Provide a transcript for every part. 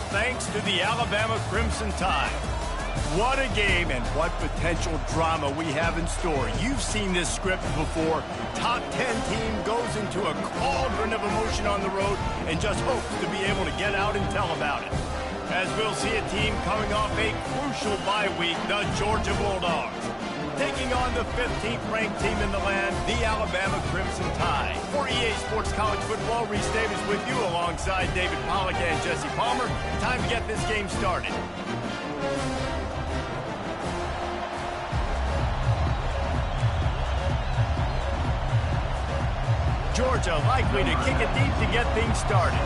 thanks to the Alabama Crimson Tide. What a game and what potential drama we have in store. You've seen this script before. Top 10 team goes into a cauldron of emotion on the road and just hopes to be able to get out and tell about it. As we'll see a team coming off a crucial bye week, the Georgia Bulldogs, taking on the 15th ranked team in the land, the Alabama Crimson Tide. For EA Sports College Football, Reese Davis with you alongside David Pollack and Jesse Palmer. Time to get this game started. Georgia likely to kick it deep to get things started.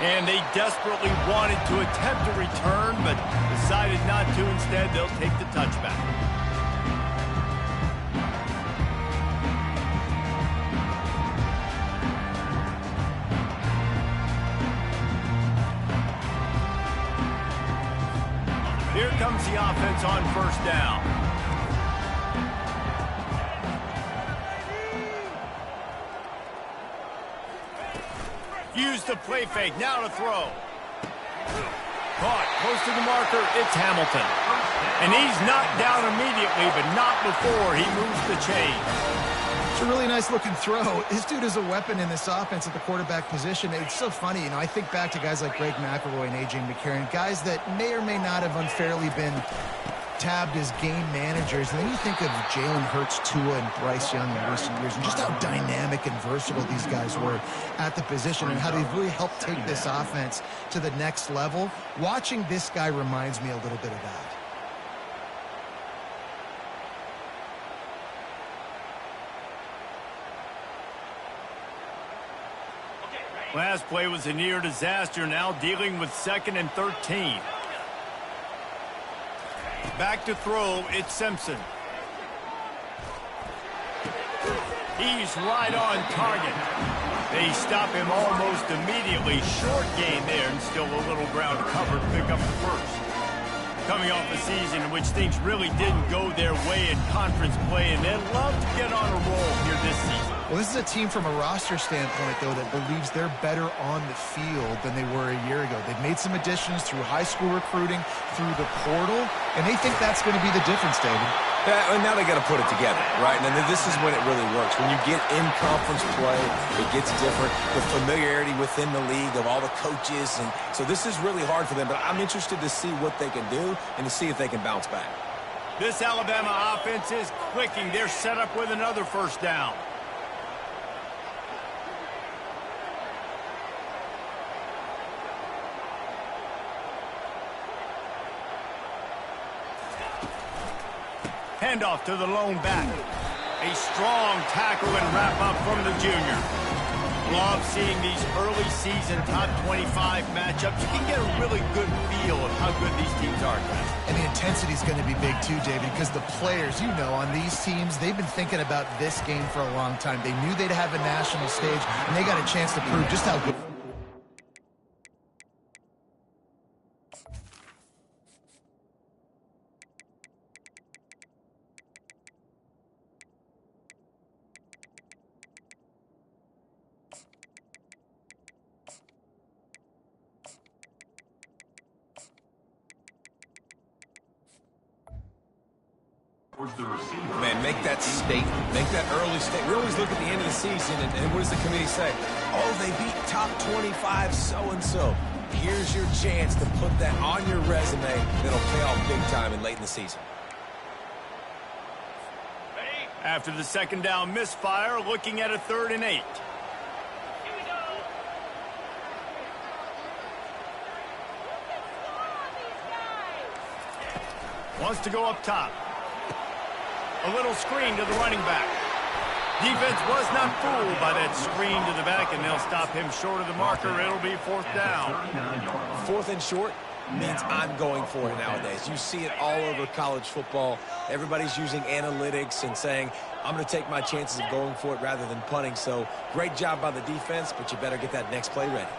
And they desperately wanted to attempt a return, but decided not to. Instead, they'll take the touchback. Here comes the offense on first down. Use the play fake, now to throw. Caught, close to the marker, it's Hamilton. And he's knocked down immediately, but not before he moves the chain. It's a really nice looking throw. This dude is a weapon in this offense at the quarterback position. It's so funny, you know, I think back to guys like Greg McElroy and A.J. McCarron, guys that may or may not have unfairly been tabbed as game managers. And then you think of Jalen Hurts, Tua, and Bryce Young in recent years, and just how dynamic and versatile these guys were at the position and how they've really helped take this offense to the next level. Watching this guy reminds me a little bit of that. Last play was a near disaster, now dealing with 2nd and 13. Back to throw, it's Simpson. He's right on target. They stop him almost immediately. Short gain there, and still a little ground to cover to pick up the first. Coming off a season in which things really didn't go their way in conference play, and they'd love to get on a roll here this season. Well, this is a team from a roster standpoint, though, that believes they're better on the field than they were a year ago. They've made some additions through high school recruiting, through the portal, and they think that's going to be the difference, David. Yeah, and now they got to put it together, right? And this is when it really works. When you get in conference play, it gets different. The familiarity within the league of all the coaches, and so this is really hard for them. But I'm interested to see what they can do and to see if they can bounce back. This Alabama offense is clicking. They're set up with another first down. Handoff to the lone back. A strong tackle and wrap-up from the junior. Love seeing these early season top 25 matchups. You can get a really good feel of how good these teams are. And the intensity is going to be big too, David, because the players, you know, on these teams, they've been thinking about this game for a long time. They knew they'd have a national stage, and they got a chance to prove just how good. Man, make that statement. Make that early statement. We always look at the end of the season, and what does the committee say? Oh, they beat top 25 so-and-so. Here's your chance to put that on your resume that'll pay off big time and late in the season. After the second down misfire, looking at a 3rd and 8. Wants to go up top. A little screen to the running back. Defense was not fooled by that screen to the back, and they'll stop him short of the marker. It'll be 4th down. 4th and short means I'm going for it nowadays. You see it all over college football. Everybody's using analytics and saying, I'm going to take my chances of going for it rather than punting. So great job by the defense, but you better get that next play ready.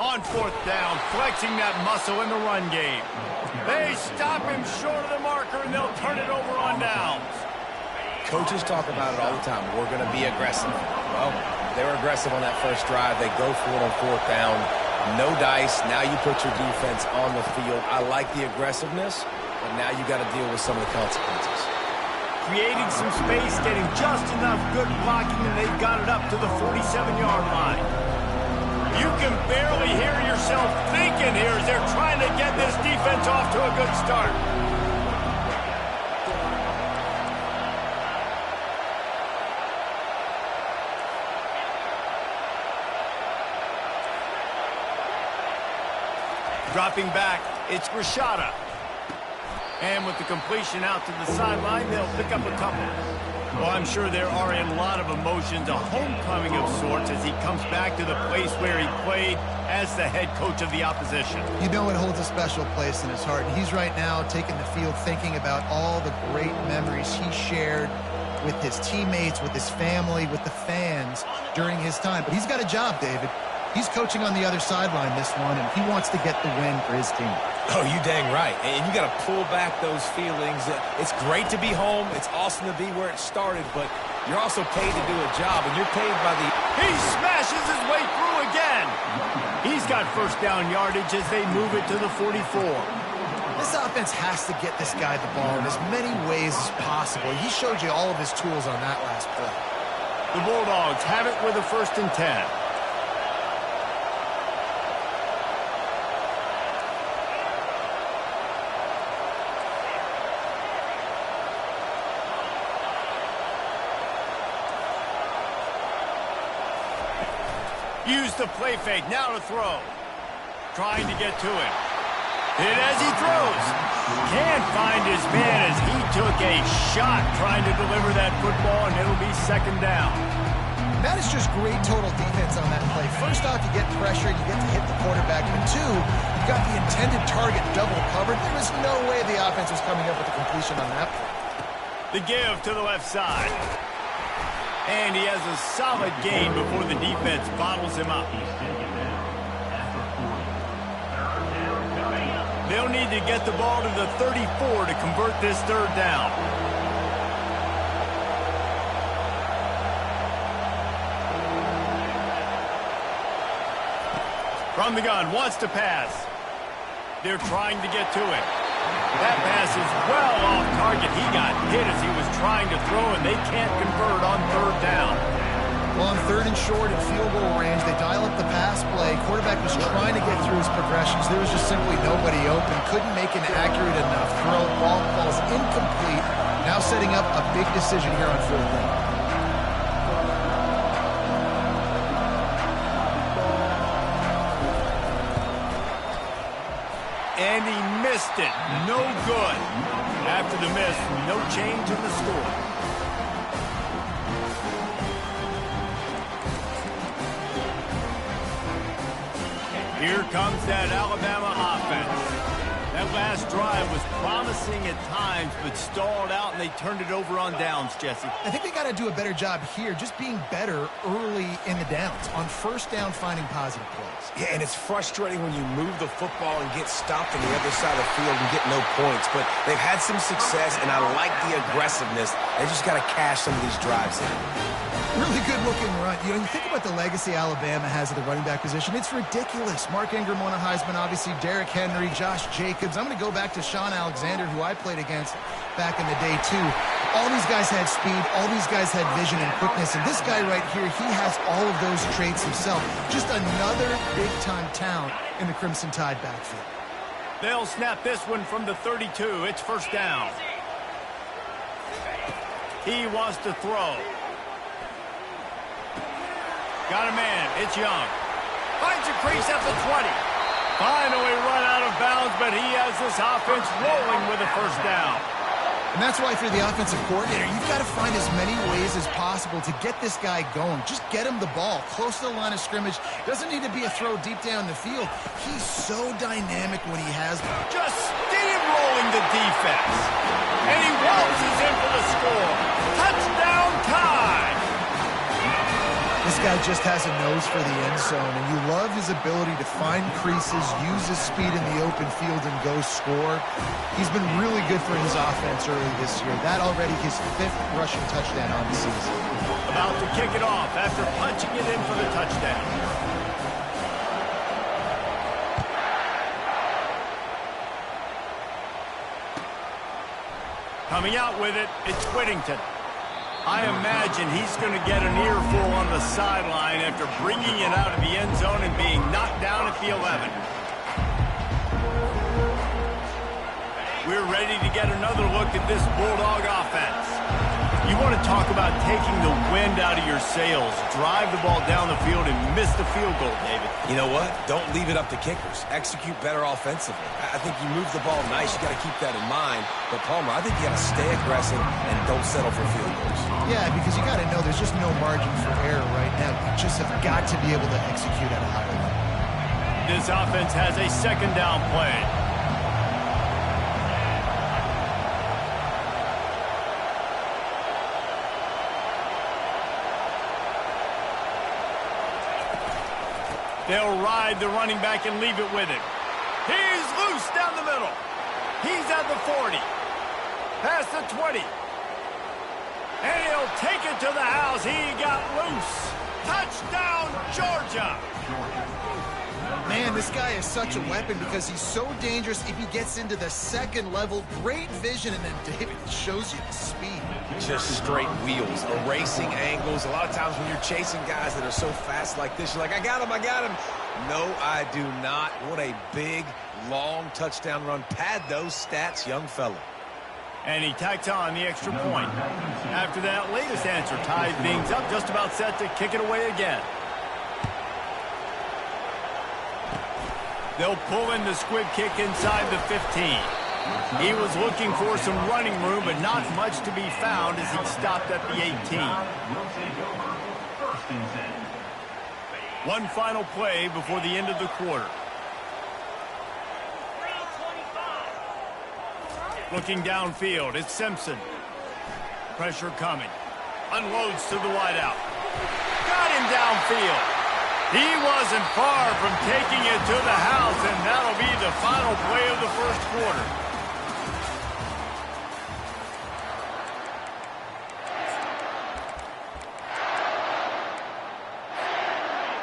On fourth down, flexing that muscle in the run game. They stop him short of the marker, and they'll turn it over on downs. Coaches talk about it all the time. We're going to be aggressive. Well, they were aggressive on that first drive. They go for it on fourth down. No dice. Now you put your defense on the field. I like the aggressiveness, but now you got to deal with some of the consequences. Creating some space, getting just enough good blocking, and they've got it up to the 47-yard line. You can barely hear yourself thinking here as they're trying to get this defense off to a good start. Dropping back, it's Rashada. And with the completion out to the sideline, they'll pick up a couple. Well, I'm sure there are a lot of emotions, a homecoming of sorts as he comes back to the place where he played as the head coach of the opposition. You know it holds a special place in his heart. And he's right now taking the field thinking about all the great memories he shared with his teammates, with his family, with the fans during his time. But he's got a job, David. He's coaching on the other sideline this one, and he wants to get the win for his team. Oh, you dang right. And you got to pull back those feelings. It's great to be home. It's awesome to be where it started, but you're also paid to do a job, and you're paid by the... He smashes his way through again. He's got first down yardage as they move it to the 44. This offense has to get this guy the ball in as many ways as possible. He showed you all of his tools on that last play. The Bulldogs have it with a 1st and 10. Use the play fake, now to throw. Trying to get to it. Hit as he throws. Can't find his man as he took a shot trying to deliver that football, and it'll be 2nd down. That is just great total defense on that play. First off, you get pressure, you get to hit the quarterback. But two, you got the intended target double covered. There was no way the offense was coming up with a completion on that play. The give to the left side. And he has a solid gain before the defense bottles him up. They'll need to get the ball to the 34 to convert this 3rd down. From the gun, wants to pass. They're trying to get to it. That pass is well off target. He got hit as he was trying to throw, and they can't convert on 3rd down. Well, on 3rd and short and field goal range, they dial up the pass play. Quarterback was trying to get through his progressions. There was just simply nobody open. Couldn't make an accurate enough throw. Ball falls incomplete. Now setting up a big decision here on 4th down. And he missed it. No good. After the miss, no change in the score. Here comes that Alabama offense. That last drive was promising at times, but stalled out, and they turned it over on downs, Jesse. I think they got to do a better job here, just being better early in the downs. On 1st down, finding positive plays. Yeah, and it's frustrating when you move the football and get stopped on the other side of the field and get no points. But they've had some success, and I like the aggressiveness. They just got to cash some of these drives in. Really good-looking run. You know, you think about the legacy Alabama has at the running back position. It's ridiculous. Mark Ingram won a Heisman, obviously Derrick Henry, Josh Jacobs. I'm going to go back to Sean Alexander, who I played against back in the day, too. All these guys had speed. All these guys had vision and quickness. And this guy right here, he has all of those traits himself. Just another big-time talent in the Crimson Tide backfield. They'll snap this one from the 32. It's 1st down. He wants to throw. Got a man. It's Young. Finds a crease at the 20. Finally run out of bounds, but he has this offense rolling with a 1st down. And that's why, if you're the offensive coordinator, you've got to find as many ways as possible to get this guy going. Just get him the ball close to the line of scrimmage. Doesn't need to be a throw deep down the field. He's so dynamic when he has ball. Just steamrolling the defense. And he waltzes in for the score. Touchdown time. This guy just has a nose for the end zone, and you love his ability to find creases, use his speed in the open field, and go score. He's been really good for his offense early this year. That already his 5th rushing touchdown on the season. About to kick it off after punching it in for the touchdown. Coming out with it, it's Whittington. I imagine he's going to get an earful on the sideline after bringing it out of the end zone and being knocked down at the 11. We're ready to get another look at this Bulldog offense. You want to talk about taking the wind out of your sails. Drive the ball down the field and miss the field goal, David. You know what? Don't leave it up to kickers. Execute better offensively. I think you move the ball nice. You got to keep that in mind. But, Palmer, I think you got to stay aggressive and don't settle for field goals. Yeah, because you got to know there's just no margin for error right now. You just have got to be able to execute at a higher level. This offense has a second down play. They'll ride the running back and leave it with him. He's loose down the middle. He's at the 40. Past the 20. And he'll take it to the house. He got loose. Touchdown, Georgia. Man, this guy is such a weapon because he's so dangerous if he gets into the second level. Great vision, and then David shows you the speed. Just straight wheels, erasing angles. A lot of times when you're chasing guys that are so fast like this, you're like, I got him, I got him. No, I do not. What a big, long touchdown run. Pad those stats, young fella. And he tacks on the extra point. After that latest answer ties things up, just about set to kick it away again. They'll pull in the squib kick inside the 15. He was looking for some running room, but not much to be found as he stopped at the 18. One final play before the end of the quarter. Looking downfield, it's Simpson. Pressure coming. Unloads to the wideout. Got him downfield. He wasn't far from taking it to the house, and that'll be the final play of the first quarter.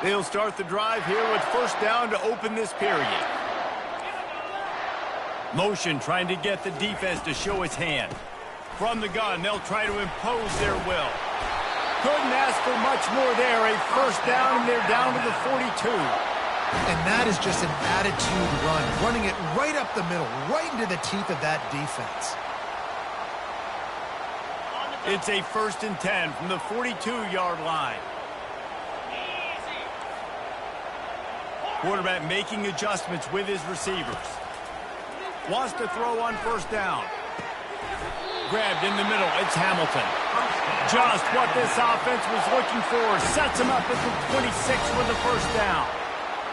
They'll start the drive here with first down to open this period. Motion trying to get the defense to show its hand. From the gun, they'll try to impose their will. Couldn't ask for much more there. A first down, and they're down to the 42. And that is just an attitude run, running it right up the middle, right into the teeth of that defense. It's a 1st and 10 from the 42-yard line. Quarterback making adjustments with his receivers. Wants to throw on first down. Grabbed in the middle, it's Hamilton. Just what this offense was looking for. Sets him up at the 26 with the first down.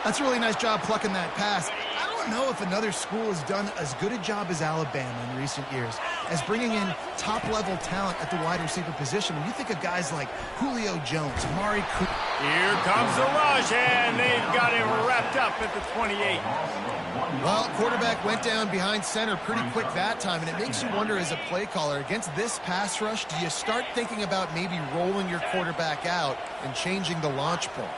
That's a really nice job plucking that pass. I don't know if another school has done as good a job as Alabama in recent years as bringing in top-level talent at the wide receiver position. When you think of guys like Julio Jones, Amari Cooper. Here comes the rush, and they've got him wrapped up at the 28. Well, quarterback went down behind center pretty quick that time, and it makes you wonder as a play caller, against this pass rush, do you start thinking about maybe rolling your quarterback out and changing the launch point?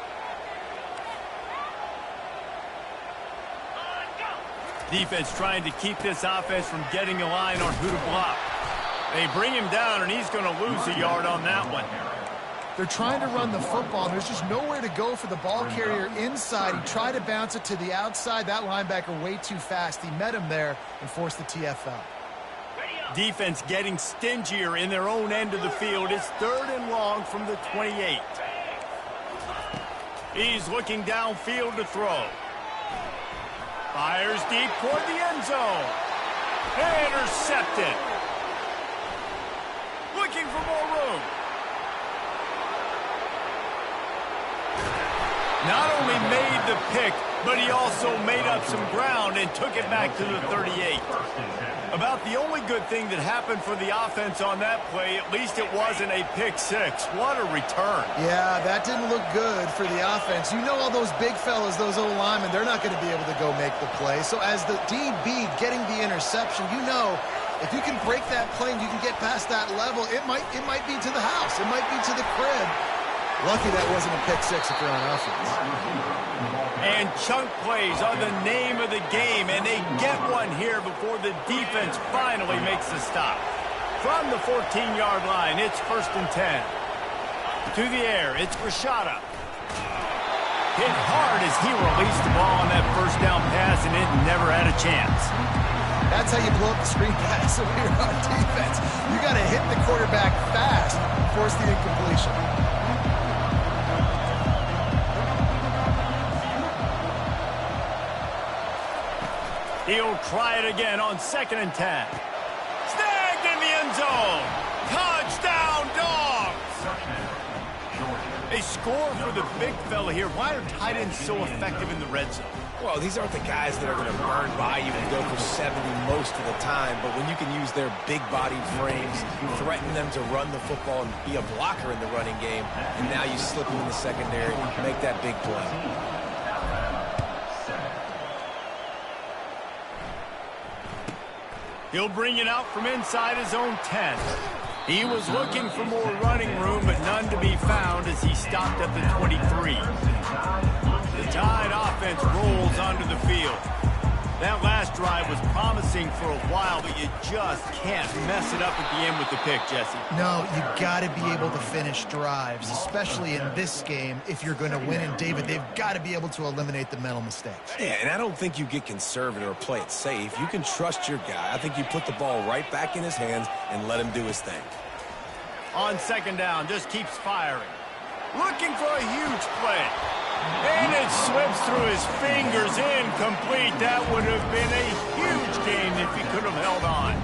Defense trying to keep this offense from getting a line on who to block. They bring him down, and he's going to lose a yard on that one. They're trying to run the football, and there's just nowhere to go for the ball carrier inside. He tried to bounce it to the outside. That linebacker way too fast. He met him there and forced the TFL. Defense getting stingier in their own end of the field. It's 3rd and long from the 28. He's looking downfield to throw. Fires deep toward the end zone. Intercepted. Looking for more room. Not only made the pick, but he also made up some ground and took it back to the 38. About the only good thing that happened for the offense on that play, at least it wasn't a pick six. What a return. Yeah, that didn't look good for the offense. You know all those big fellas, those O-linemen, they're not going to be able to go make the play. So as the DB getting the interception, you know if you can break that play and you can get past that level, it might be to the house. It might be to the crib. Lucky that wasn't a pick six if you're on offense. And chunk plays are the name of the game, and they get one here before the defense finally makes the stop. From the 14-yard line, it's 1st and 10. To the air, it's Rashada. Hit hard as he released the ball on that first down pass, and it never had a chance. That's how you blow up the screen pass when you're on defense. You got to hit the quarterback fast, force the incompletion. He'll try it again on 2nd and 10. Snagged in the end zone. Touchdown, Dogs! A score for the big fella here. Why are tight ends so effective in the red zone? Well, these aren't the guys that are going to burn by you and go for 70 most of the time, but when you can use their big-bodied frames, threaten them to run the football and be a blocker in the running game, and now you slip them in the secondary, make that big play. He'll bring it out from inside his own 10. He was looking for more running room, but none to be found as he stopped at the 23. The Tide offense rolls onto the field. That last drive was promising for a while, but you just can't mess it up at the end with the pick, Jesse. No, you got to be able to finish drives, especially in this game. If you're going to win, and David, they've got to be able to eliminate the mental mistakes. Yeah, and I don't think you get conservative or play it safe. You can trust your guy. I think you put the ball right back in his hands and let him do his thing. On 2nd down, just keeps firing. Looking for a huge play. And it slips through his fingers, incomplete. That would have been a huge gain if he could have held on.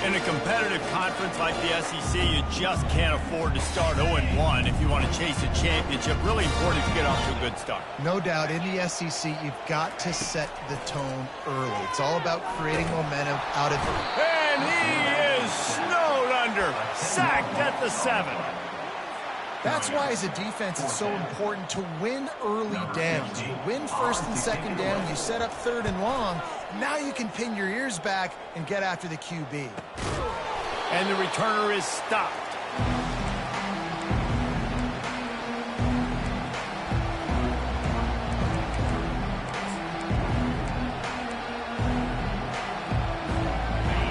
In a competitive conference like the SEC, you just can't afford to start 0-1 if you want to chase a championship. Really important to get off to a good start. No doubt, in the SEC, you've got to set the tone early. It's all about creating momentum out of it. And he is snowed under, sacked at the 7. That's why, as a defense, it's so important to win early downs. You win 1st and 2nd down, you set up 3rd and long. Now you can pin your ears back and get after the QB. And the returner is stopped.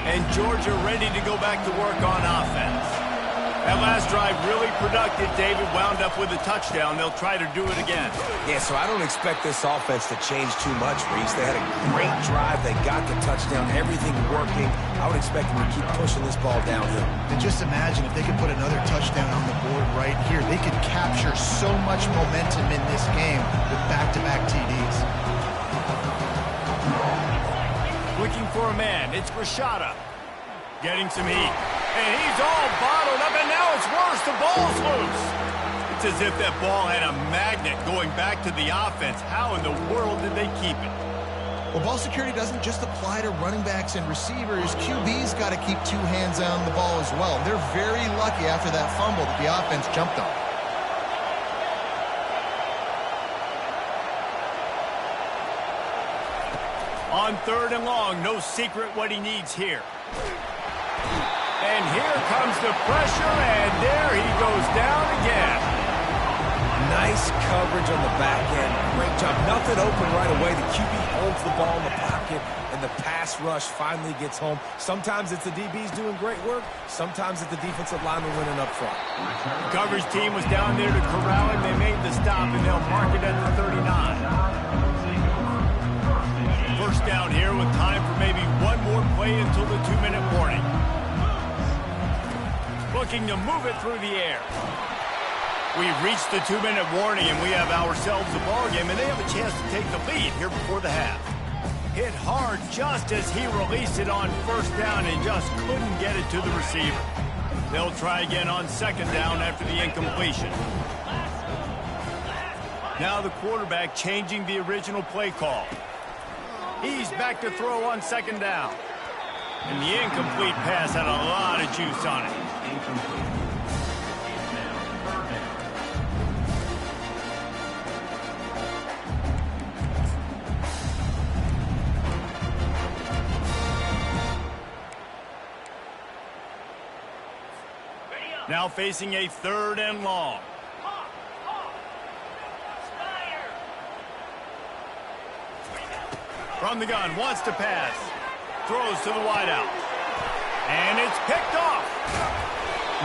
And Georgia ready to go back to work on offense. That last drive really productive. David wound up with a touchdown. They'll try to do it again. Yeah, so I don't expect this offense to change too much, Reese. They had a great drive. They got the touchdown. Everything working. I would expect them to keep pushing this ball downhill. And just imagine if they could put another touchdown on the board right here. They could capture so much momentum in this game with back-to-back TDs. Looking for a man. It's Rashada. Getting some heat. And he's all bottled up, and now it's worse. The ball's loose. It's as if that ball had a magnet going back to the offense. How in the world did they keep it? Well, ball security doesn't just apply to running backs and receivers. QB's got to keep 2 hands on the ball as well. They're very lucky after that fumble that the offense jumped on. On 3rd and long, no secret what he needs here. And here comes the pressure, and there he goes down again. Nice coverage on the back end. Great job. Nothing open right away. The QB holds the ball in the pocket, and the pass rush finally gets home. Sometimes it's the DBs doing great work. Sometimes it's the defensive lineman winning up front. The coverage team was down there to corral him. They made the stop, and they'll mark it at the 39. First down here with time for maybe one more play until the 2-minute warning. Looking to move it through the air. We've reached the 2-minute warning, and we have ourselves a ball game, and they have a chance to take the lead here before the half. Hit hard just as he released it on 1st down and just couldn't get it to the receiver. They'll try again on 2nd down after the incompletion. Now the quarterback changing the original play call. He's back to throw on second down. And the incomplete pass had a lot of juice on it. Now facing a 3rd and long. From the gun, wants to pass. Throws to the wideout. And it's picked off.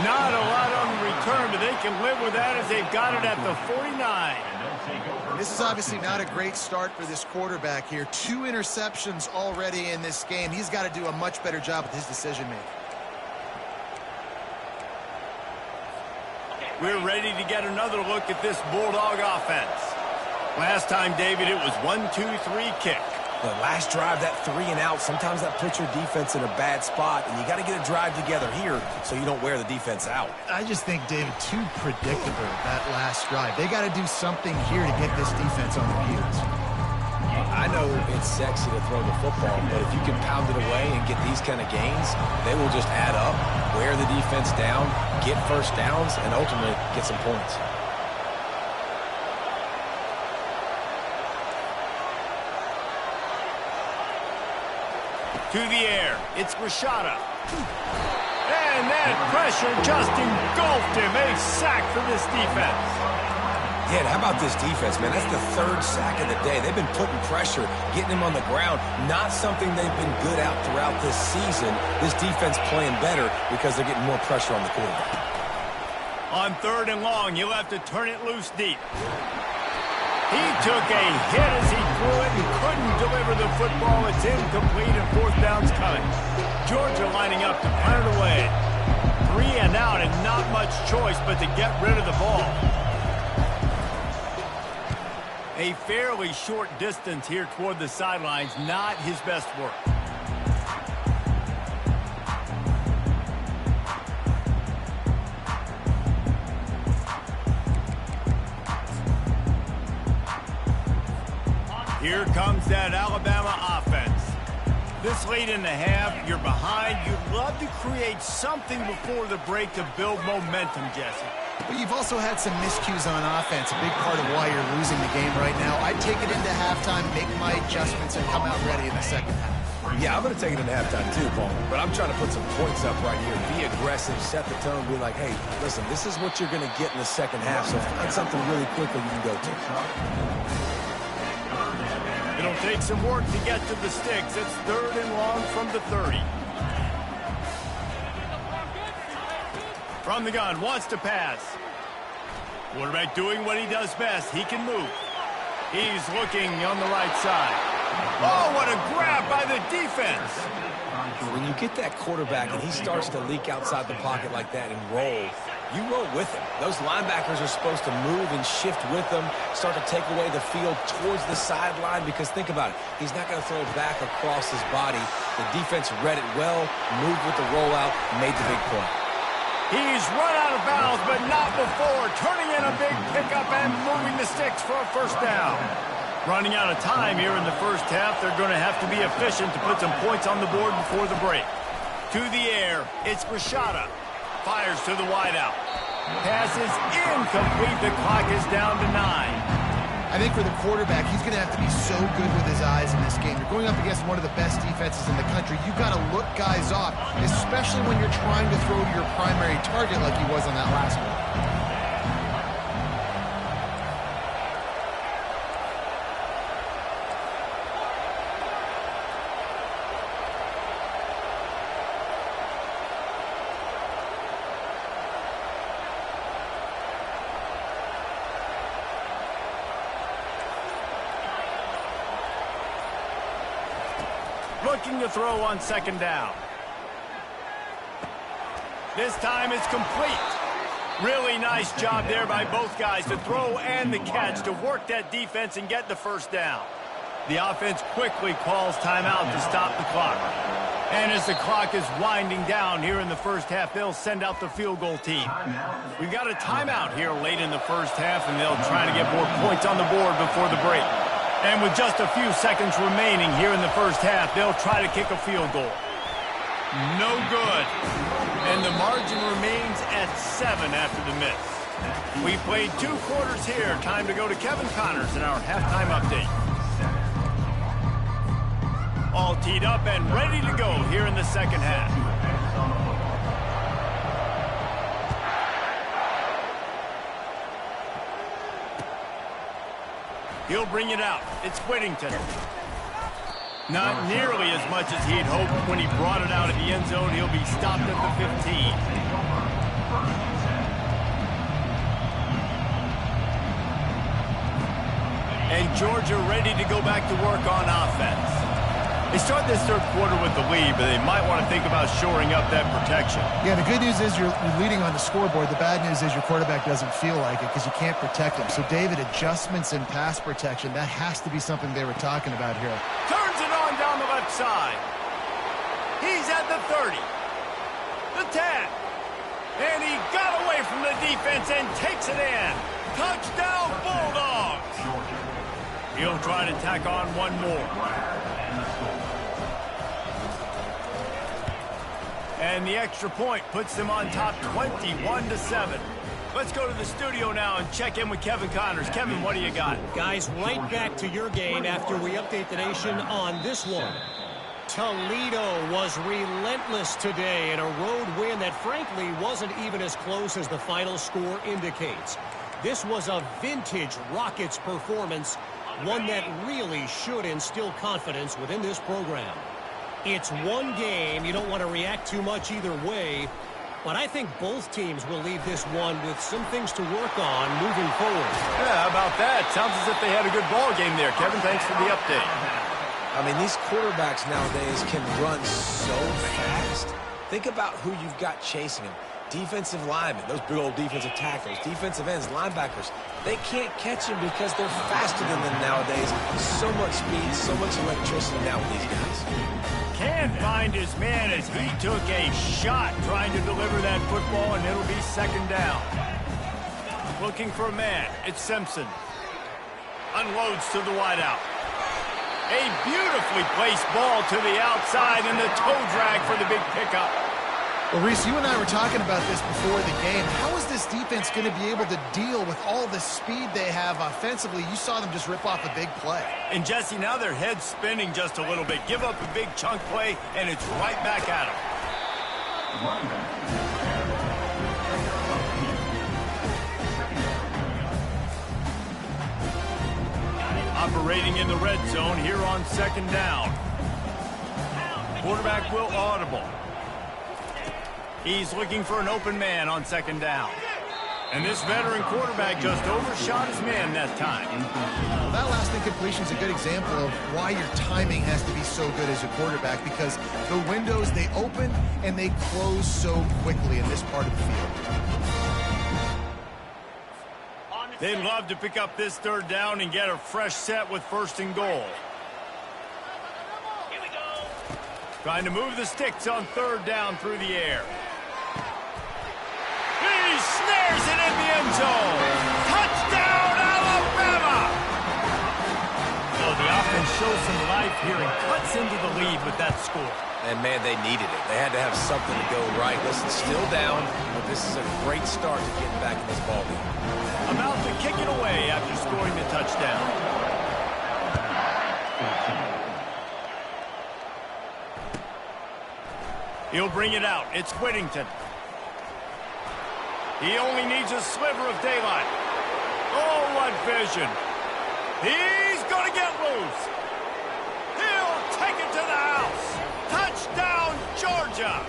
Not a lot on the return, but they can live with that as they've got it at the 49. This is obviously not a great start for this quarterback here. 2 interceptions already in this game. He's got to do a much better job with his decision-making. We're ready to get another look at this Bulldog offense. Last time, David, it was 1-2-3 kick. The last drive, that 3 and out, sometimes that puts your defense in a bad spot, and you got to get a drive together here so you don't wear the defense out. I just think, David, too predictable, that last drive. They got to do something here to get this defense on their heels. I know it's sexy to throw the football, but if you can pound it away and get these kind of gains, they will just add up, wear the defense down, get first downs, and ultimately get some points. To the air, it's Rashada. And that pressure just engulfed him. A sack for this defense. Yeah, how about this defense, man? That's the 3rd sack of the day. They've been putting pressure, getting him on the ground. Not something they've been good at throughout this season. This defense playing better because they're getting more pressure on the quarterback. On 3rd and long, you'll have to turn it loose deep. He took a hit as he threw it and couldn't deliver the football. It's incomplete and 4th down's coming. Georgia lining up to punt it away. 3 and out and not much choice but to get rid of the ball. A fairly short distance here toward the sidelines, not his best work. Here comes that Alabama offense. This late in the half, you're behind. You'd love to create something before the break to build momentum, Jesse. But you've also had some miscues on offense, a big part of why you're losing the game right now. I'd take it into halftime, make my adjustments, and come out ready in the second half. Yeah, I'm going to take it into halftime too, Paul. But I'm trying to put some points up right here. Be aggressive, set the tone, be like, hey, listen, this is what you're going to get in the second half, so find something really quickly you can go to. It'll take some work to get to the sticks. It's 3rd and long from the 30. From the gun, wants to pass. Quarterback doing what he does best. He can move. He's looking on the right side. Oh, what a grab by the defense. When you get that quarterback and he starts to leak outside the pocket like that and roll, you roll with him. Those linebackers are supposed to move and shift with them, start to take away the field towards the sideline, because think about it. He's not going to throw it back across his body. The defense read it well, moved with the rollout, made the big play. He's run out of bounds, but not before. Turning in a big pickup and moving the sticks for a 1st down. Running out of time here in the 1st half. They're going to have to be efficient to put some points on the board before the break. To the air, it's Rashada. Fires to the wideout. Pass is incomplete. The clock is down to 9. I think for the quarterback, he's going to have to be so good with his eyes in this game. You're going up against one of the best defenses in the country. You've got to look guys off, especially when you're trying to throw to your primary target like he was on that last one. Looking to throw on 2nd down. This time it's complete. Really nice job there by both guys to throw and the catch to work that defense and get the 1st down. The offense quickly calls timeout to stop the clock. And as the clock is winding down here in the first half, they'll send out the field goal team. We've got a timeout here late in the first half, and they'll try to get more points on the board before the break. And with just a few seconds remaining here in the first half, they'll try to kick a field goal. No good. And the margin remains at 7 after the miss. We played 2 quarters here. Time to go to Kevin Connors in our halftime update. All teed up and ready to go here in the second half. He'll bring it out. It's Whittington. Not nearly as much as he'd hoped when he brought it out of the end zone. He'll be stopped at the 15. And Georgia ready to go back to work on offense. They start this third quarter with the lead, but they might want to think about shoring up that protection. Yeah, the good news is you're leading on the scoreboard. The bad news is your quarterback doesn't feel like it because you can't protect him. So, David, adjustments in pass protection, that has to be something they were talking about here. Turns it on down the left side. He's at the 30. The 10. And he got away from the defense and takes it in. Touchdown, Bulldogs. He'll try to tack on one more. And the extra point puts them on top 21-7. Let's go to the studio now and check in with Kevin Connors. Kevin, what do you got? Guys, right back to your game after we update the nation on this one. Toledo was relentless today in a road win that frankly wasn't even as close as the final score indicates. This was a vintage Rockets performance, one that really should instill confidence within this program. It's one game. You don't want to react too much either way, but I think both teams will leave this one with some things to work on moving forward. Yeah, how about that? Sounds as if they had a good ball game there. Kevin, thanks for the update. I mean, these quarterbacks nowadays can run so fast. Think about who you've got chasing them. Defensive linemen, those big old defensive tackles, defensive ends, linebackers. They can't catch him because they're faster than them nowadays. So much speed, so much electricity now with these guys. Can't find his man as he took a shot trying to deliver that football, and it'll be second down. Looking for a man. It's Simpson. Unloads to the wideout. A beautifully placed ball to the outside, and the toe drag for the big pickup. Well, Reese, you and I were talking about this before the game. How is this defense going to be able to deal with all the speed they have offensively? You saw them just rip off a big play. And, Jesse, now their head's spinning just a little bit. Give up a big chunk play, and it's right back at them. Operating in the red zone here on second down. Quarterback will audible. He's looking for an open man on second down. And this veteran quarterback just overshot his man that time. Well, that last incompletion is a good example of why your timing has to be so good as a quarterback, because the windows, they open and they close so quickly in this part of the field. They'd love to pick up this third down and get a fresh set with first and goal. Here we go. Trying to move the sticks on third down through the air. He snares it in the end zone. Touchdown, Alabama! So the offense shows some life here and cuts into the lead with that score. And, man, they needed it. They had to have something to go right. Listen, still down, but this is a great start to getting back in this ball game. About to kick it away after scoring the touchdown. He'll bring it out. It's Whittington. He only needs a sliver of daylight. Oh, what vision. He's going to get loose. He'll take it to the house. Touchdown, Georgia.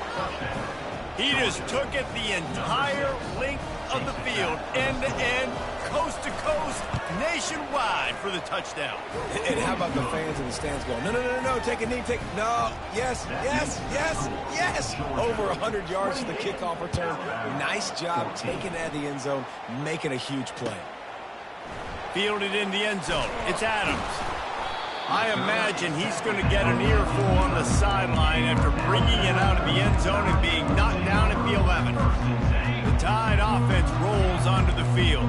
He just took it the entire length of the field, end to end, coast to coast, nationwide for the touchdown. And how about the fans in the stands going, no, no, no, no, take a knee, take, no, yes, yes, yes, yes. Over 100 yards to the kickoff return. Nice job taking that in the end zone, making a huge play. Fielded in the end zone. It's Adams. I imagine he's going to get an earful on the sideline after bringing it out of the end zone and being knocked down at the 11. The Tide offense rolls onto the field.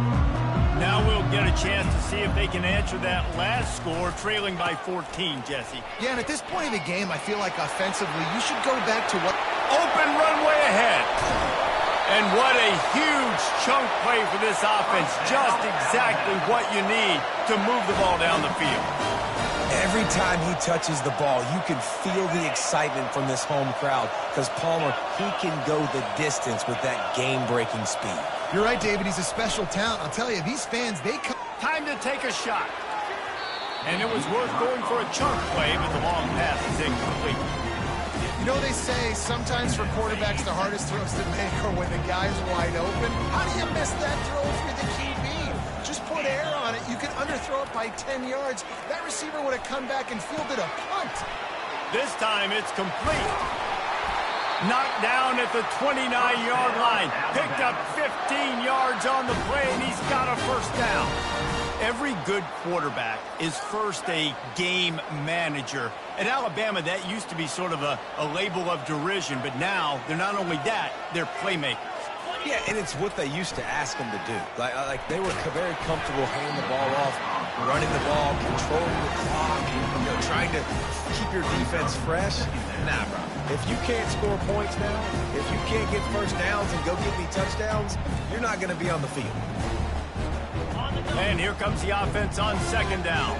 Now we'll get a chance to see if they can answer that last score, trailing by 14, Jesse. Yeah, and at this point of the game, I feel like offensively, you should go back to what... Open runway ahead. And what a huge chunk play for this offense. Just exactly what you need to move the ball down the field. Every time he touches the ball, you can feel the excitement from this home crowd because Palmer, he can go the distance with that game-breaking speed. You're right, David. He's a special talent. I'll tell you, these fans, they come... Time to take a shot. And it was worth going for a chunk play, but the long pass is incomplete. You know, they say sometimes for quarterbacks, the hardest throws to make are when the guy's wide open. How do you miss that throw if you're the QB? Just put air on it. You can underthrow it by 10 yards. That receiver would have come back and fielded a punt. This time it's complete. Knocked down at the 29-yard line. Picked up 15 yards on the play, and he's got a first down. Every good quarterback is first a game manager. At Alabama, that used to be sort of a label of derision, but now they're not only that, they're playmakers. Yeah, and it's what they used to ask them to do. Like they were very comfortable handing the ball off, running the ball, controlling the clock, trying to keep your defense fresh. Nah, bro. If you can't score points now, if you can't get first downs and go get me touchdowns, you're not going to be on the field. And here comes the offense on second down.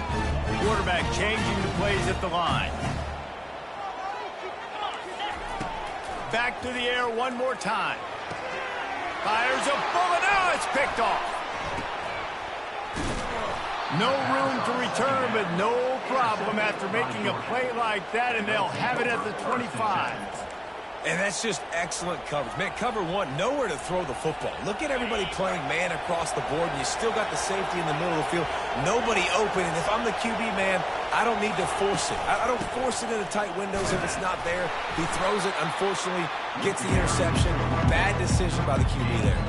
Quarterback changing the plays at the line. Back to the air one more time. Fires a bullet. Oh, it's picked off. No room to return, but no problem after making a play like that, and they'll have it at the 25. And that's just excellent coverage. Man, cover one, nowhere to throw the football. Look at everybody playing man across the board, and you still got the safety in the middle of the field. Nobody open, and if I'm the QB, man, I don't need to force it. I don't force it into tight windows if it's not there. He throws it, unfortunately, gets the interception. Bad decision by the QB there.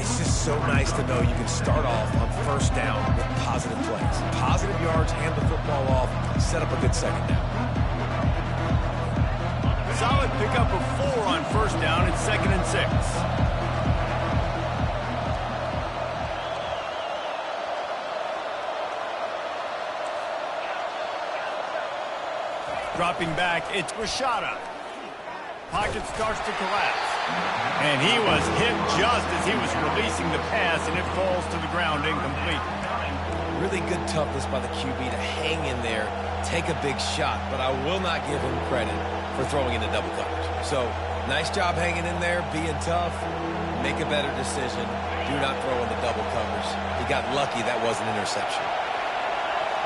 It's just so nice to know you can start off on first down with positive plays. Positive yards, hand the football off, set up a good second down. Solid pickup of 4 on first down and 2nd and 6. Dropping back, it's Rashada. Pocket starts to collapse. And he was hit just as he was releasing the pass, and it falls to the ground incomplete. Really good toughness by the QB to hang in there, take a big shot, but I will not give him credit for throwing into double coverage. So, nice job hanging in there, being tough, make a better decision, do not throw into double coverage. He got lucky that was an interception.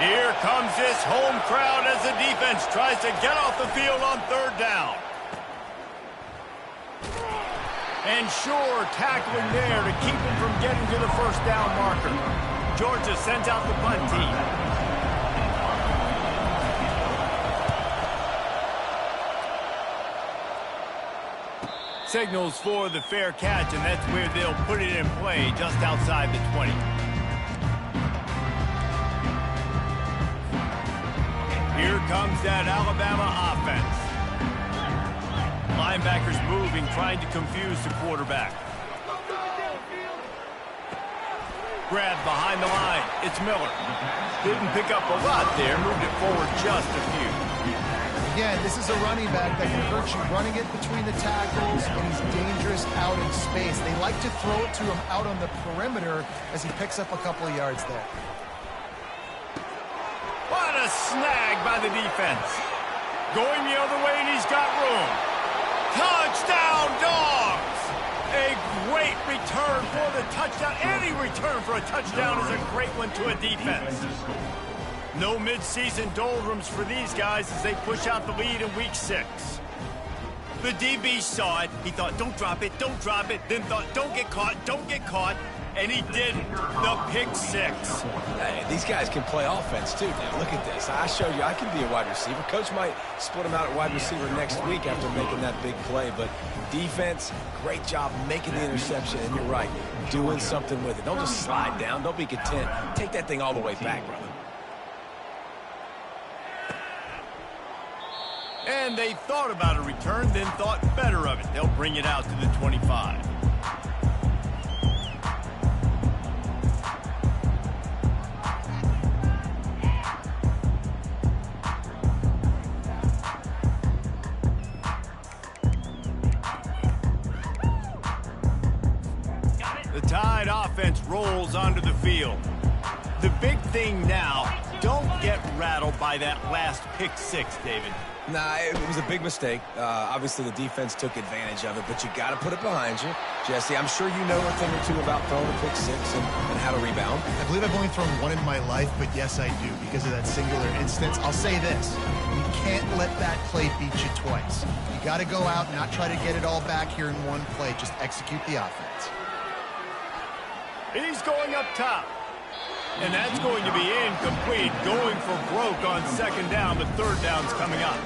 Here comes this home crowd as the defense tries to get off the field on third down. And sure, tackling there to keep him from getting to the first down marker. Georgia sends out the punt team. Signals for the fair catch, and that's where they'll put it in play, just outside the 20. Here comes that Alabama offense. Linebackers moving, trying to confuse the quarterback. Grab behind the line. It's Miller. Didn't pick up a lot there, moved it forward just a few. Again, this is a running back that can hurt you, running it between the tackles, and he's dangerous out in space. They like to throw it to him out on the perimeter as he picks up a couple of yards there. What a snag by the defense. Going the other way, and he's got room. Touchdown, Dogs! A great return for the touchdown. Any return for a touchdown is a great one to a defense. No midseason doldrums for these guys as they push out the lead in week 6. The DB saw it. He thought, don't drop it, don't drop it. Then thought, don't get caught, don't get caught. And he didn't. The pick 6. Hey, these guys can play offense, too. Now, look at this. I showed you I can be a wide receiver. Coach might split him out at wide receiver next week after making that big play. But defense, great job making the interception. And you're right, doing something with it. Don't just slide down. Don't be content. Take that thing all the way back, brother. And they thought about a return, then thought better of it. They'll bring it out to the 25. The Tide offense rolls onto the field. The big thing now, don't get rattled by that last pick six, David. Nah, it was a big mistake. Obviously, the defense took advantage of it, but you got to put it behind you. Jesse, I'm sure you know a thing or two about throwing a pick six and how to rebound. I believe I've only thrown one in my life, but yes, I do, because of that singular instance. I'll say this. You can't let that play beat you twice. You got to go out and not try to get it all back here in one play. Just execute the offense. He's going up top. And that's going to be incomplete. Going for broke on second down, but third down's coming up.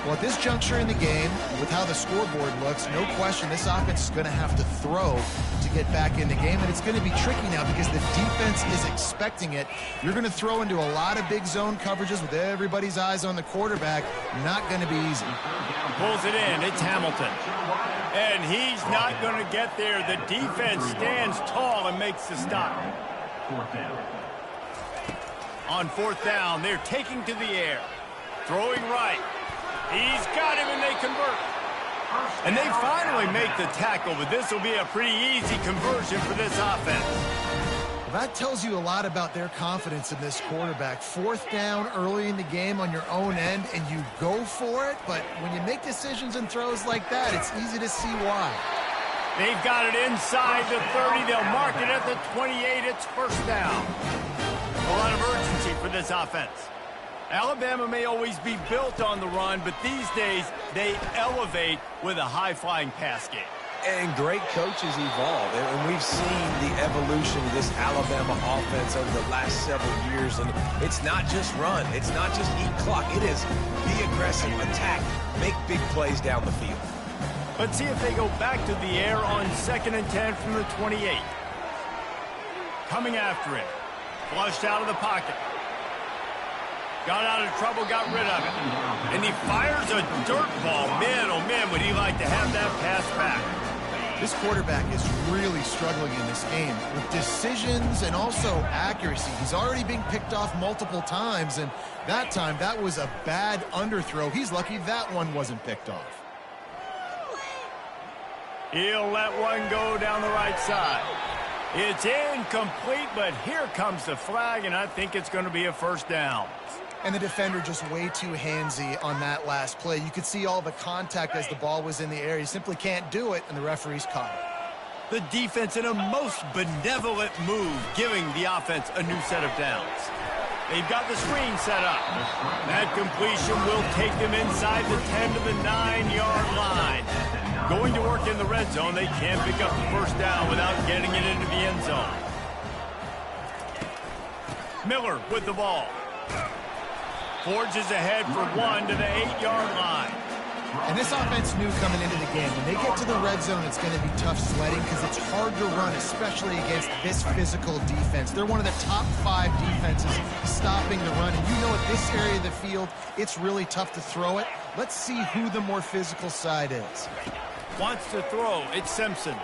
Well, at this juncture in the game, with how the scoreboard looks, no question this offense is going to have to throw to get back in the game, and it's going to be tricky now because the defense is expecting it. You're going to throw into a lot of big zone coverages with everybody's eyes on the quarterback. Not going to be easy. Pulls it in. It's Hamilton. And he's not going to get there. The defense stands tall and makes the stop. Fourth down. On fourth down, they're taking to the air. Throwing right. He's got him, and they convert. And they finally make the tackle, but this will be a pretty easy conversion for this offense. Well, that tells you a lot about their confidence in this quarterback. Fourth down early in the game on your own end, and you go for it. But when you make decisions and throws like that, it's easy to see why. They've got it inside the 30. They'll mark it at the 28. It's first down. A lot of urgency for this offense. Alabama may always be built on the run, but these days they elevate with a high-flying pass game. And great coaches evolve, and we've seen the evolution of this Alabama offense over the last several years, and it's not just run, it's not just eat clock, it is be aggressive, attack, make big plays down the field. Let's see if they go back to the air on 2nd and 10 from the 28. Coming after it. Flushed out of the pocket. Got out of trouble, got rid of it. And he fires a dirt ball. Man, oh man, would he like to have that pass back. This quarterback is really struggling in this game with decisions and also accuracy. He's already being picked off multiple times, and that time that was a bad underthrow. He's lucky that one wasn't picked off. He'll let one go down the right side. It's incomplete, but here comes the flag, and I think it's going to be a first down. And the defender just way too handsy on that last play. You could see all the contact as the ball was in the air. He simply can't do it, and the referee's caught it. The defense in a most benevolent move, giving the offense a new set of downs. They've got the screen set up. That completion will take them inside the 10 to the 9-yard line. Going to work in the red zone, they can't pick up the first down without getting it into the end zone. Miller with the ball. Forges ahead for one to the 8-yard line. And this offense knew coming into the game, when they get to the red zone, it's going to be tough sledding because it's hard to run, especially against this physical defense. They're one of the top 5 defenses stopping the run. And you know at this area of the field, it's really tough to throw it. Let's see who the more physical side is. Wants to throw. It's Simpson.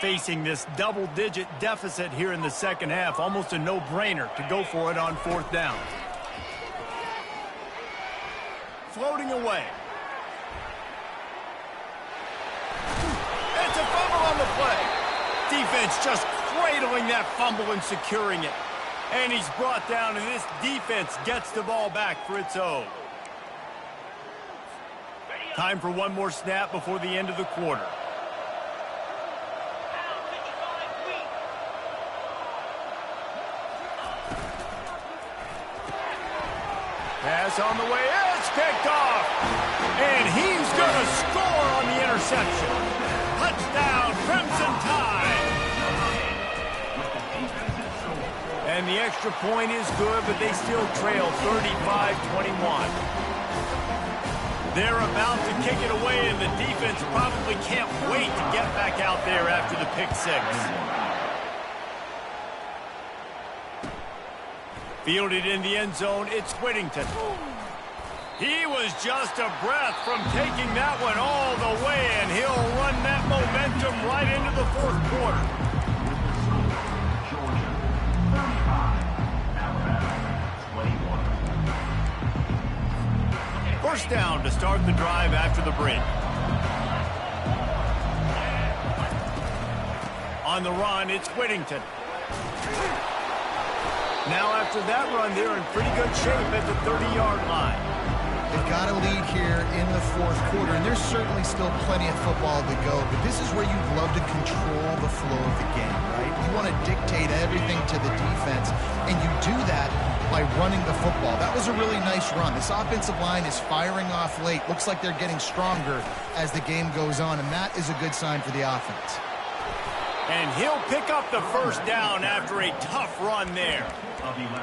Facing this double-digit deficit here in the second half, almost a no-brainer to go for it on fourth down. Floating away. It's a fumble on the play. Defense just cradling that fumble and securing it. And he's brought down, and this defense gets the ball back for its own. Time for one more snap before the end of the quarter. Pass on the way, it's picked off. And he's going to score on the interception. Touchdown, Crimson Tide. And the extra point is good, but they still trail 35-21. They're about to kick it away, and the defense probably can't wait to get back out there after the pick six. Fielded in the end zone, it's Whittington. He was just a breath from taking that one all the way, and he'll run that momentum right into the fourth quarter. First down to start the drive after the break. On the run, it's Whittington. Now after that run, they're in pretty good shape at the 30-yard line. They've got a lead here in the fourth quarter, and there's certainly still plenty of football to go, but this is where you'd love to control the flow of the game, right? You want to dictate everything to the defense, and you do that by running the football. That was a really nice run. This offensive line is firing off late. Looks like they're getting stronger as the game goes on, and that is a good sign for the offense. And he'll pick up the first down after a tough run there.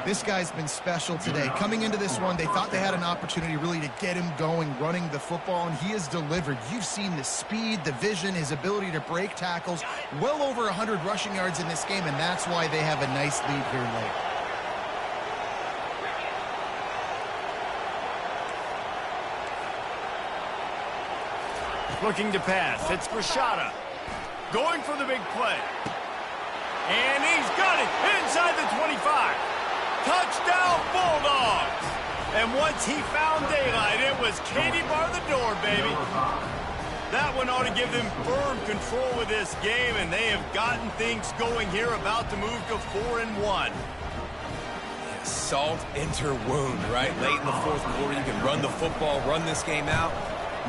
This guy's been special today. Coming into this one, they thought they had an opportunity really to get him going, running the football, and he has delivered. You've seen the speed, the vision, his ability to break tackles. Well over 100 rushing yards in this game, and that's why they have a nice lead here late. Looking to pass. It's Rashada. Going for the big play. And he's got it inside the 25. Touchdown, Bulldogs. And once he found daylight, it was Katie bar the door, baby. That one ought to give them firm control of this game, and they have gotten things going here, about to move to 4-1. Salt enter wound, right? Late in the fourth quarter, you can run the football, run this game out.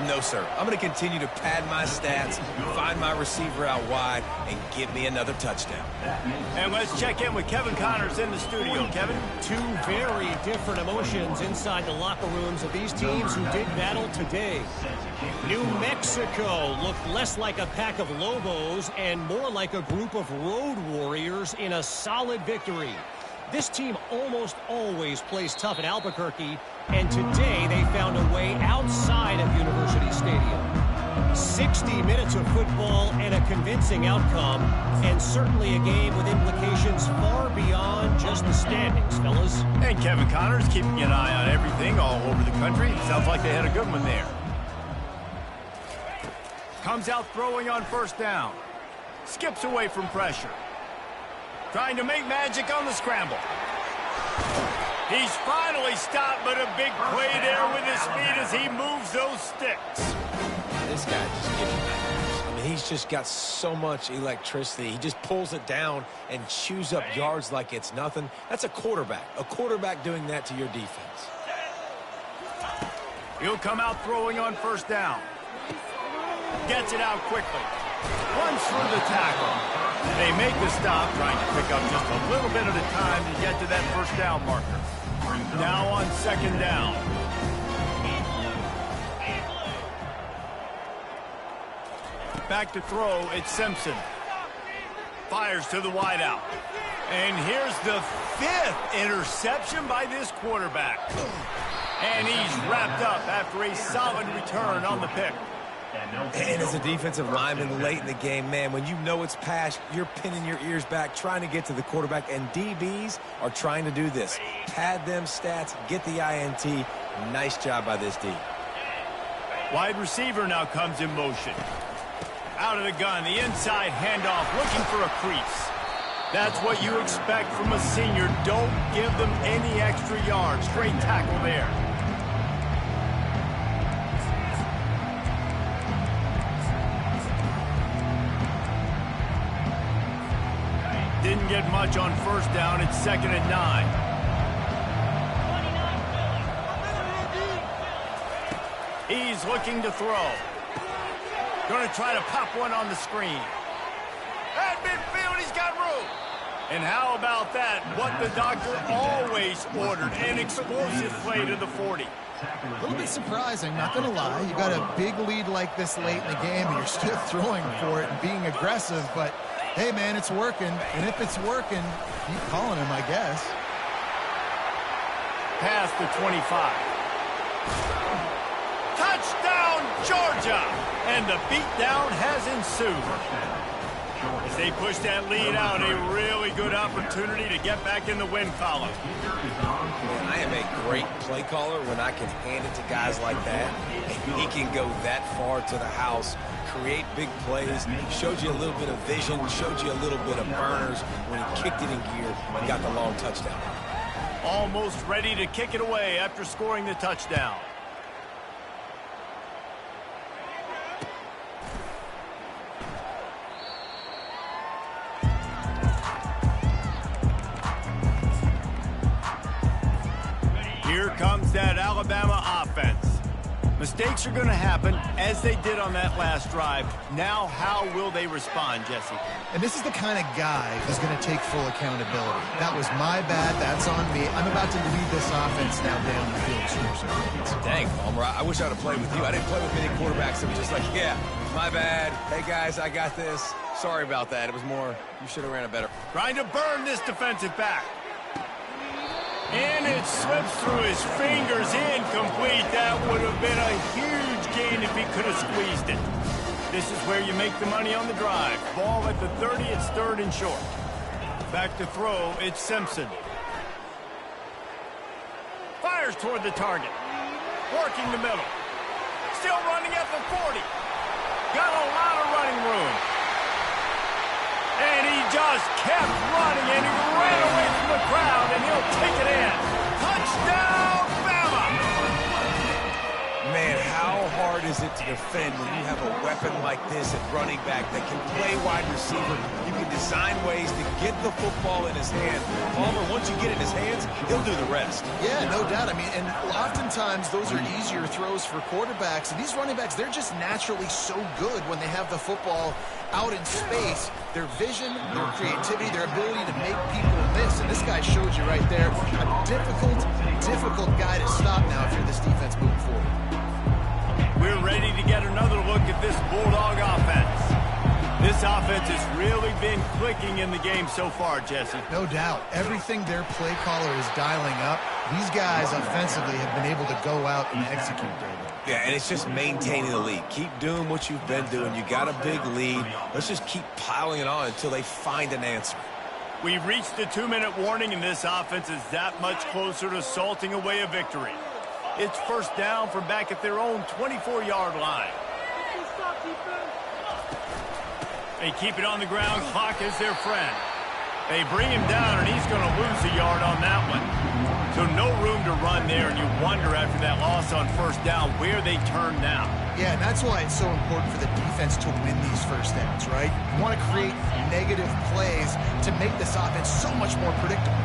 No, sir. I'm going to continue to pad my stats, find my receiver out wide, and get me another touchdown. And let's check in with Kevin Connors in the studio. Kevin? Two very different emotions inside the locker rooms of these teams who did battle today. New Mexico looked less like a pack of Lobos and more like a group of road warriors in a solid victory. This team almost always plays tough at Albuquerque, and today they found a way outside of University Stadium. 60 minutes of football and a convincing outcome, and certainly a game with implications far beyond just the standings, fellas. And Kevin Connors keeping an eye on everything all over the country. Sounds like they had a good one there. Comes out throwing on first down. Skips away from pressure. Trying to make magic on the scramble. He's finally stopped, but a big play there with his feet as he moves those sticks. This guy just gives you nightmares. I mean, he's just got so much electricity. He just pulls it down and chews up yards like it's nothing. That's a quarterback. A quarterback doing that to your defense. He'll come out throwing on first down. Gets it out quickly. Runs through the tackle. They make the stop, trying to pick up just a little bit at a time to get to that first down marker. Now on second down. Back to throw, it's Simpson. Fires to the wideout. And here's the 5th interception by this quarterback. And he's wrapped up after a solid return on the pick. And as a defensive lineman late in the game, man, when you know it's pass, you're pinning your ears back, trying to get to the quarterback, and DBs are trying to do this. Pad them stats, get the INT. Nice job by this D. Wide receiver now comes in motion. Out of the gun, the inside handoff, looking for a crease. That's what you expect from a senior. Don't give them any extra yards. Straight tackle there. Didn't get much on first down. It's 2nd and 9. He's looking to throw. Going to try to pop one on the screen. At midfield, he's got room. And how about that? What the doctor always ordered, an explosive play to the 40. A little bit surprising, not going to lie. You got a big lead like this late in the game, and you're still throwing for it and being aggressive, but hey, man, it's working. And if it's working, keep calling him, I guess. Past the 25. Touchdown, Georgia! And the beatdown has ensued. As they push that lead out, a really good opportunity to get back in the win column. Man, I am a great play caller when I can hand it to guys like that. And he can go that far to the house, create big plays, showed you a little bit of vision, showed you a little bit of burners when he kicked it in gear and got the long touchdown. Almost ready to kick it away after scoring the touchdown. Here comes that Alabama offense. Mistakes are going to happen, as they did on that last drive. Now, how will they respond, Jesse? And this is the kind of guy who's going to take full accountability. That was my bad. That's on me. I'm about to lead this offense now down the field. Dang, Palmer, I wish I would have played with you. I didn't play with many quarterbacks that were just like, yeah, my bad. Hey, guys, I got this. Sorry about that. It was more, you should have ran it better. Trying to burn this defensive back. And it slips through his fingers, incomplete. That would have been a huge gain if he could have squeezed it. This is where you make the money on the drive. Ball at the 30, it's 3rd and short. Back to throw, it's Simpson. Fires toward the target. Working the middle. Still running at the 40. Got a lot of running room. And he just kept running, and he ran away from the crowd, and he'll take it in. Touchdown, Bama! Man, how hard is it to defend when you have a weapon like this at running back that can play wide receiver? You can design ways to get the football in his hand. Palmer, once you get it in his hands, he'll do the rest. Yeah, no doubt. I mean, and oftentimes those are easier throws for quarterbacks. And these running backs, they're just naturally so good when they have the football out in space. Their vision, their creativity, their ability to make people miss. And this guy showed you right there a difficult guy to stop now if you're this defense moving forward. We're ready to get another look at this Bulldog offense. This offense has really been clicking in the game so far, Jesse. No doubt. Everything their play caller is dialing up, these guys offensively have been able to go out and execute, David. Yeah, and it's just maintaining the lead. Keep doing what you've been doing. You got a big lead. Let's just keep piling it on until they find an answer. We've reached the 2-minute warning, and this offense is that much closer to salting away a victory. It's 1st down from back at their own 24-yard line. They keep it on the ground. Clock is their friend. They bring him down, and he's going to lose a yard on that one. So no room to run there, and you wonder after that loss on 1st down where they turn now. Yeah, and that's why it's so important for the defense to win these 1st downs, right? You want to create negative plays to make this offense so much more predictable.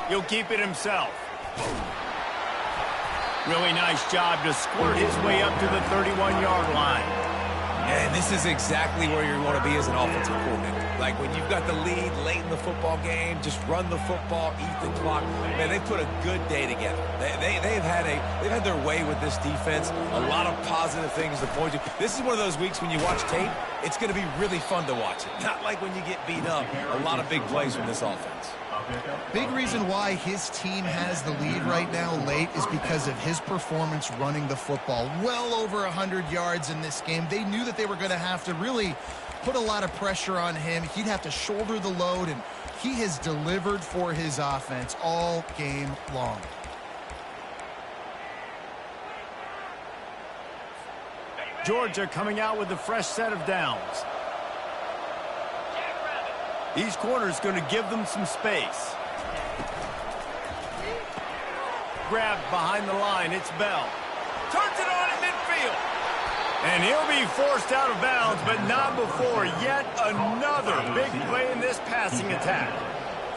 He'll keep it himself. Really nice job to squirt his way up to the 31-yard line. And this is exactly where you want to be as an offensive coordinator. Like when you've got the lead late in the football game, just run the football, eat the clock. Man, they put a good day together. They've had their way with this defense. A lot of positive things to point to. This is one of those weeks when you watch tape, it's going to be really fun to watch it. Not like when you get beat up. A lot of big plays from this offense. Big reason why his team has the lead right now late is because of his performance running the football. Well over 100 yards in this game. They knew that they were going to have to really put a lot of pressure on him. He'd have to shoulder the load, and he has delivered for his offense all game long. Georgia coming out with a fresh set of downs. These corners going to give them some space. Grabbed behind the line, it's Bell. Turns it on in midfield. And he'll be forced out of bounds, but not before yet another big play in this passing attack.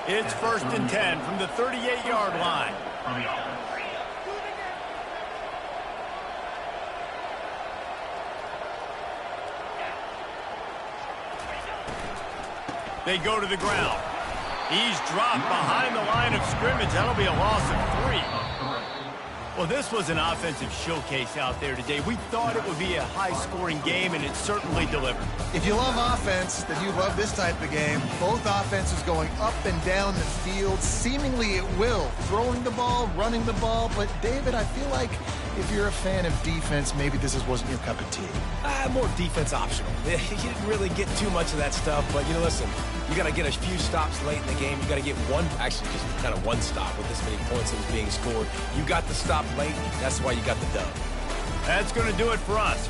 It's 1st and 10 from the 38-yard line. They go to the ground. He's dropped behind the line of scrimmage. That'll be a loss of 3. Well, this was an offensive showcase out there today. We thought it would be a high-scoring game, and it certainly delivered. If you love offense, then you love this type of game. Both offenses going up and down the field, seemingly at will, throwing the ball, running the ball. But, David, I feel like if you're a fan of defense, maybe this wasn't your cup of tea. More defense optional. You didn't really get too much of that stuff, but, listen, you got to get a few stops late in the game. You got to get actually just kind of one stop with this many points that was being scored. You got the stop late. That's why you got the dub. That's going to do it for us.